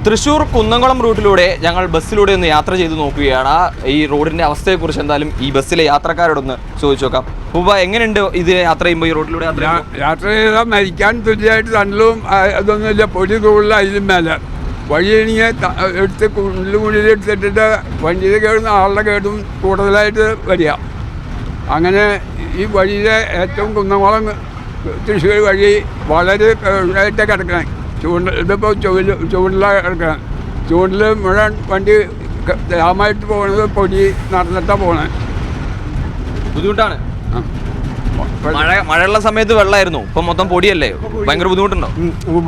തൃശ്ശൂർ കുന്നംകുളം റൂട്ടിലൂടെ ഞങ്ങൾ ബസ്സിലൂടെ ഒന്ന് യാത്ര ചെയ്ത് നോക്കുകയാണ്. ഈ റോഡിന്റെ അവസ്ഥയെക്കുറിച്ച് എന്തായാലും ഈ ബസ്സിലെ യാത്രക്കാരോടൊന്ന് ചോദിച്ചു നോക്കാം. ഉപ്പ എങ്ങനെയുണ്ട് ഇത് യാത്ര ചെയ്യുമ്പോൾ ഈ റോഡിലൂടെ യാത്ര ചെയ്താൽ മരിക്കാൻ തുല്യമായിട്ട് തണ്ടലും അതൊന്നുമില്ല. പൊടി കൂടുതൽ അതിലും മേലെ വഴിയെണിയെ എടുത്ത് കുഴിയിലെടുത്തിട്ട് വണ്ടിയിൽ കയറുന്ന ആളുടെ കേടും കൂടുതലായിട്ട് വരിക. അങ്ങനെ ഈ വഴിയിലെ ഏറ്റവും കുന്നംകുളം തൃശ്ശൂർ വഴി വളരെ ഇതായിട്ട് കിടക്കണം. ഇതിപ്പോൾ ചൂടിലാണ് കിടക്കണം. ചൂടിൽ മുഴുവൻ വണ്ടി ജാമായിട്ട് പോകുന്നത് പൊടി നടന്നിട്ടാണ് പോകണത്. ബുദ്ധിമുട്ടാണ്. മഴയുള്ള സമയത്ത് വെള്ളമായിരുന്നു, ഇപ്പം മൊത്തം പൊടിയല്ലേ? ഭയങ്കര ബുദ്ധിമുട്ടുണ്ടോ?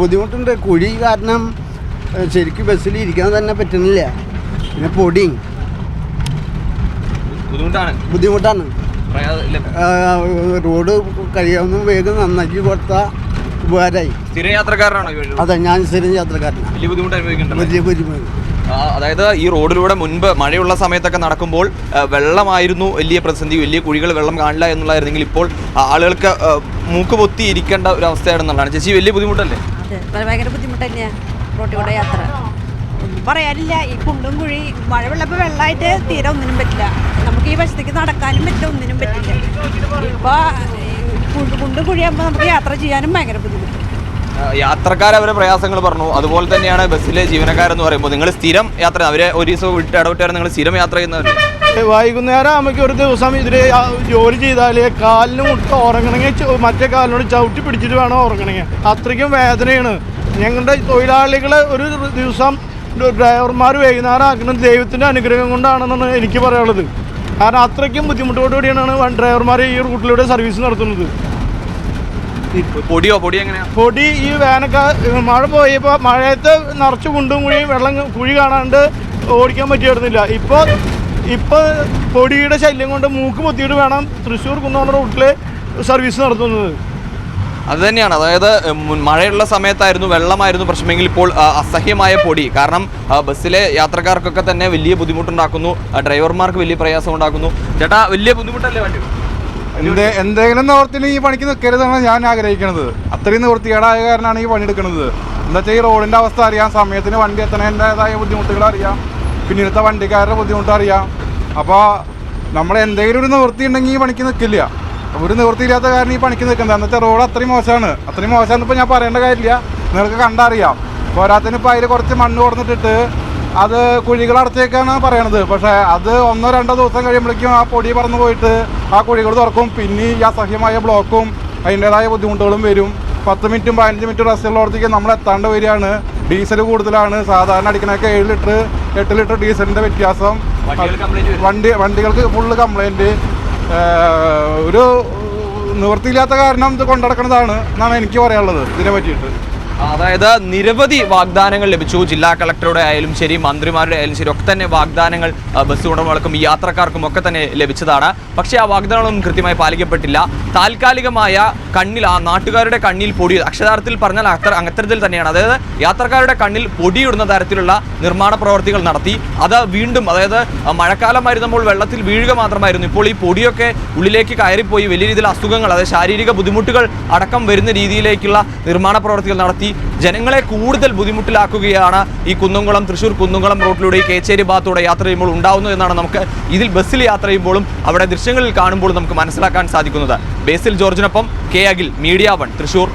ബുദ്ധിമുട്ടുണ്ട്. കുഴി കാരണം ശരിക്കും ബസ്സിൽ ഇരിക്കാൻ തന്നെ പറ്റുന്നില്ല. പിന്നെ പൊടി ബുദ്ധിമുട്ടാണ്. റോഡ് കഴിയാവുന്ന വേഗം നന്നാക്കി കൊടുത്താൽ ഉപകാരമായി. സ്ഥിരം യാത്രക്കാരനാണോ? അതെ, ഞാൻ സ്ഥിരം യാത്രക്കാരനാണ്. വലിയ ബുദ്ധിമുട്ട് അനുഭവിക്കുന്നുണ്ട്. വലിയ ബുദ്ധിമുട്ട്. അതായത് ഈ റോഡിലൂടെ മുൻപ് മഴയുള്ള സമയത്തൊക്കെ നടക്കുമ്പോൾ വെള്ളമായിരുന്നു വലിയ പ്രതിസന്ധി, വലിയ കുഴികൾ, വെള്ളം കാണില്ല എന്നുള്ളതായിരുന്നെങ്കിൽ ഇപ്പോൾ ആളുകൾക്ക് മൂക്ക് പൊത്തി ഇരിക്കേണ്ട ഒരു അവസ്ഥയാണെന്നുള്ളതാണ്. ചേച്ചി, വലിയ ബുദ്ധിമുട്ടല്ലേ? അതെ, ഭയങ്കര ബുദ്ധിമുട്ട് തന്നെയാണ് റോഡിലൂടെ യാത്ര. ഒന്നും പറയാനില്ല. ഈ കുണ്ടും കുഴി മഴ വെള്ളപ്പോൾ വെള്ളമായിട്ട് തീരെ ഒന്നിനും പറ്റില്ല. നമുക്ക് ഈ വശത്തേക്ക് നടക്കാനും പറ്റില്ല, ഒന്നിനും പറ്റില്ല. ഇപ്പോൾ കുണ്ടും കുഴിയാകുമ്പോൾ നമുക്ക് യാത്ര ചെയ്യാനും ഭയങ്കര ബുദ്ധിമുട്ട്. യാത്രക്കാർ അവരെ പ്രയാസങ്ങൾ പറഞ്ഞു. അതുപോലെ തന്നെയാണ് ബസ്സിലെ ജീവനക്കാരെന്ന് പറയുമ്പോൾ നിങ്ങൾ സ്ഥിരം യാത്ര, അവരെ ഒരു ദിവസം ഇടവിട്ടാണ് നിങ്ങൾ സ്ഥിരം യാത്ര ചെയ്യുന്നവർ. വൈകുന്നേരം നമുക്ക് ഒരു ദിവസം ഇതിൽ ജോലി ചെയ്താൽ കാലിന് മുട്ട് ഉറങ്ങണമെങ്കിൽ മറ്റേ കാലിനോട് ചവിട്ടി പിടിച്ചിട്ട് വേണം ഉറങ്ങണമെങ്കിൽ. അത്രയ്ക്കും വേദനയാണ്. ഞങ്ങളുടെ തൊഴിലാളികൾ ഒരു ദിവസം ഡ്രൈവർമാർ വൈകുന്നേരം ആക്കുന്നത് ദൈവത്തിൻ്റെ അനുഗ്രഹം കൊണ്ടാണെന്നാണ് എനിക്ക് പറയാനുള്ളത്. കാരണം അത്രയ്ക്കും ബുദ്ധിമുട്ടോടുകൂടിയാണ് ഡ്രൈവർമാർ ഈ റൂട്ടിലൂടെ സർവീസ് നടത്തുന്നത്. പൊടി എങ്ങനെയാണ്? പൊടി ഈ മഴ പോയപ്പോൾ മഴയത്ത് നിറച്ച് കുണ്ടും കുഴിയും വെള്ളം കുഴി കാണാണ്ട് ഓടിക്കാൻ പറ്റിയിരുന്നില്ല. ഇപ്പോൾ പൊടിയുടെ ശല്യം കൊണ്ട് മൂക്ക് പൊത്തിയിട്ട് വേണം തൃശ്ശൂർ കുന്നംകുളം റൂട്ടിൽ സർവീസ് നടത്തുന്നത്. അത് തന്നെയാണ്. അതായത് മഴയുള്ള സമയത്തായിരുന്നു, വെള്ളമായിരുന്നു പ്രശ്നമെങ്കിൽ ഇപ്പോൾ അസഹ്യമായ പൊടി കാരണം ബസ്സിലെ യാത്രക്കാർക്കൊക്കെ തന്നെ വലിയ ബുദ്ധിമുട്ടുണ്ടാക്കുന്നു, ഡ്രൈവർമാർക്ക് വലിയ പ്രയാസം ഉണ്ടാക്കുന്നു. ചേട്ടാ, വലിയ ബുദ്ധിമുട്ടല്ലേ വണ്ടി? എന്തെങ്കിലും നിവർത്തിന് ഈ പണിക്ക് നിൽക്കരുതാണ് ഞാൻ ആഗ്രഹിക്കുന്നത്. അത്രയും നിവൃത്തികേടായ കാരണമാണ് ഈ പണിയെടുക്കുന്നത്. എന്താ വെച്ചാൽ ഈ റോഡിൻ്റെ അവസ്ഥ അറിയാം, സമയത്തിന് വണ്ടി എത്തണേൻ്റെതായ ബുദ്ധിമുട്ടുകൾ അറിയാം, പിന്നിലത്തെ വണ്ടിക്കാരുടെ ബുദ്ധിമുട്ട് അറിയാം. അപ്പോൾ നമ്മൾ എന്തെങ്കിലും ഒരു നിവൃത്തി ഉണ്ടെങ്കിൽ ഈ പണിക്ക് നിൽക്കില്ല. ഒരു നിവൃത്തിയില്ലാത്ത കാരണം ഈ പണിക്ക് നിൽക്കുന്നത്. എന്ന് വെച്ചാൽ റോഡ് അത്രയും മോശമാണ്. ഇപ്പോൾ ഞാൻ പറയേണ്ട കാര്യമില്ല, നിങ്ങൾക്ക് കണ്ടറിയാം. പോരാത്തിന് ഇപ്പോൾ അതിൽ കുറച്ച് മണ്ണ് കൊടുത്തിട്ടിട്ട് അത് കുഴികൾ അടച്ചേക്കാണ് പറയണത്. പക്ഷേ അത് 1-2 ദിവസം കഴിയുമ്പോഴേക്കും ആ പൊടി പറന്ന് പോയിട്ട് ആ കുഴികൾ തുറക്കും. പിന്നെ ഈ അസഹ്യമായ ബ്ലോക്കും അതിൻ്റേതായ ബുദ്ധിമുട്ടുകളും വരും. 10 മിനിറ്റും 15 മിനിറ്റും റെസ്റ്റുള്ളടത്തേക്ക് നമ്മൾ എത്താണ്ട് വരികയാണ്. ഡീസൽ കൂടുതലാണ്. സാധാരണ അടിക്കണൊക്കെ 7 ലിറ്റർ 8 ലിറ്റർ ഡീസലിൻ്റെ വ്യത്യാസം. വണ്ടികൾക്ക് ഫുള്ള് കംപ്ലൈൻറ്റ്. ഒരു നിവൃത്തിയില്ലാത്ത കാരണം ഇത് കൊണ്ടുനടക്കുന്നതാണ് എന്നാണ് എനിക്ക് പറയാനുള്ളത് ഇതിനെ പറ്റിയിട്ട്. അതായത് നിരവധി വാഗ്ദാനങ്ങൾ ലഭിച്ചു. ജില്ലാ കളക്ടറുടെ ആയാലും ശരി, മന്ത്രിമാരുടെ ആയാലും ശരി, ഒക്കെ തന്നെ വാഗ്ദാനങ്ങൾ ബസ് ഉടമകൾക്കും യാത്രക്കാർക്കും ഒക്കെ തന്നെ ലഭിച്ചതാണ്. പക്ഷേ ആ വാഗ്ദാനങ്ങളൊന്നും കൃത്യമായി പാലിക്കപ്പെട്ടില്ല. താൽക്കാലികമായ കണ്ണിൽ, ആ നാട്ടുകാരുടെ കണ്ണിൽ പൊടി, അക്ഷരാർത്ഥത്തിൽ പറഞ്ഞാൽ അത്തരത്തിൽ തന്നെയാണ്. അതായത് യാത്രക്കാരുടെ കണ്ണിൽ പൊടിയിടുന്ന തരത്തിലുള്ള നിർമ്മാണ പ്രവർത്തികൾ നടത്തി. അത് വീണ്ടും, അതായത് മഴക്കാലമായിരുന്നപ്പോൾ വെള്ളത്തിൽ വീഴുക മാത്രമായിരുന്നു. ഇപ്പോൾ ഈ പൊടിയൊക്കെ ഉള്ളിലേക്ക് കയറിപ്പോയി വലിയ രീതിയിൽ അസുഖങ്ങൾ, അതായത് ശാരീരിക ബുദ്ധിമുട്ടുകൾ അടക്കം വരുന്ന രീതിയിലേക്കുള്ള നിർമ്മാണ പ്രവർത്തികൾ നടത്തി ജനങ്ങളെ കൂടുതൽ ബുദ്ധിമുട്ടിലാക്കുകയാണ് ഈ തൃശ്ശൂർ കുന്നംകുളം റോഡിലൂടെ ഈ കേച്ചേരി ഭാഗത്തൂടെ യാത്ര ചെയ്യുമ്പോൾ ഉണ്ടാവുന്നത് എന്നാണ് നമുക്ക് ഇതിൽ ബസ്സിൽ യാത്ര ചെയ്യുമ്പോഴും അവിടെ ദൃശ്യങ്ങളിൽ കാണുമ്പോഴും നമുക്ക് മനസ്സിലാക്കാൻ സാധിക്കുന്നത്. ബേസിൽ ജോർജിനൊപ്പം കെ അഖിൽ, മീഡിയ 1, തൃശ്ശൂർ.